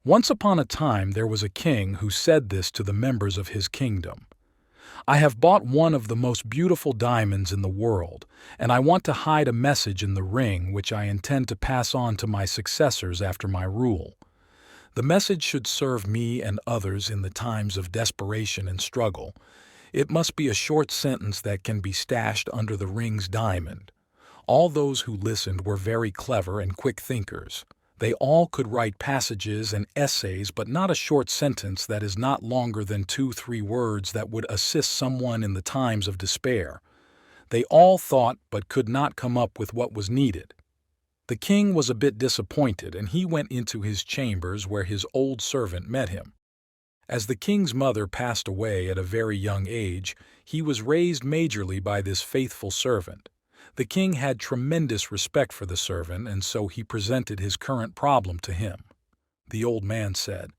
Once upon a time there was a king who said this to the members of his kingdom. I have bought one of the most beautiful diamonds in the world, and I want to hide a message in the ring which I intend to pass on to my successors after my rule. The message should serve me and others in the times of desperation and struggle. It must be a short sentence that can be stashed under the ring's diamond. All those who listened were very clever and quick thinkers. They all could write passages and essays, but not a short sentence that is not longer than 2-3 words that would assist someone in the times of despair. They all thought but could not come up with what was needed. The king was a bit disappointed, and he went into his chambers where his old servant met him. As the king's mother passed away at a very young age, he was raised majorly by this faithful servant. The king had tremendous respect for the servant, and so he presented his current problem to him. The old man said,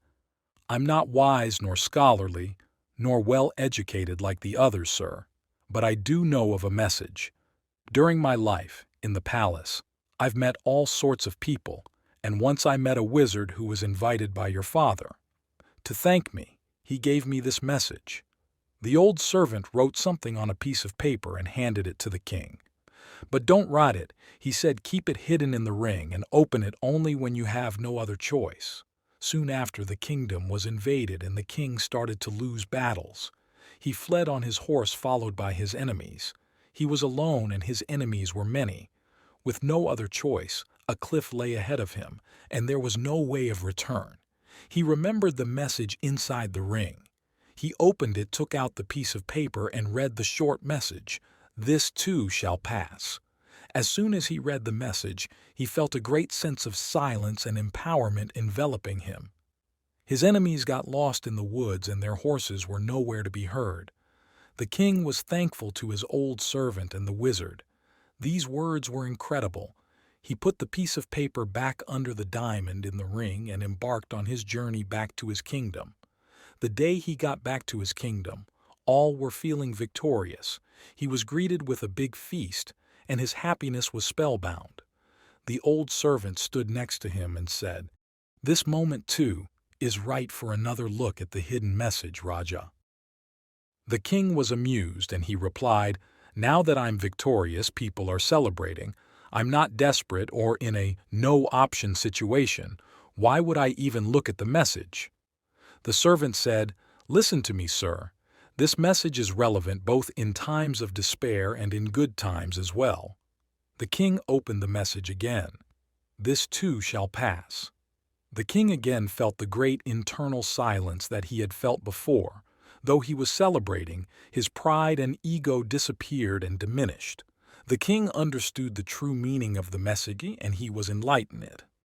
"I'm not wise nor scholarly, nor well educated like the others, sir, but I do know of a message. During my life, in the palace, I've met all sorts of people, and once I met a wizard who was invited by your father. To thank me, he gave me this message." The old servant wrote something on a piece of paper and handed it to the king. "But don't write it," he said. "Keep it hidden in the ring and open it only when you have no other choice." Soon after, the kingdom was invaded and the king started to lose battles. He fled on his horse followed by his enemies. He was alone and his enemies were many. With no other choice, a cliff lay ahead of him, and there was no way of return. He remembered the message inside the ring. He opened it, took out the piece of paper, and read the short message, "This too shall pass." As soon as he read the message, he felt a great sense of silence and empowerment enveloping him. His enemies got lost in the woods and their horses were nowhere to be heard. The king was thankful to his old servant and the wizard. These words were incredible. He put the piece of paper back under the diamond in the ring and embarked on his journey back to his kingdom. The day he got back to his kingdom, all were feeling victorious. He was greeted with a big feast, and his happiness was spellbound. The old servant stood next to him and said, "This moment, too, is right for another look at the hidden message, Raja." The king was amused, and he replied, "Now that I'm victorious, people are celebrating. I'm not desperate or in a no-option situation. Why would I even look at the message?" The servant said, "Listen to me, sir. This message is relevant both in times of despair and in good times as well." The king opened the message again. "This too shall pass." The king again felt the great internal silence that he had felt before. Though he was celebrating, his pride and ego disappeared and diminished. The king understood the true meaning of the message, and he was enlightened.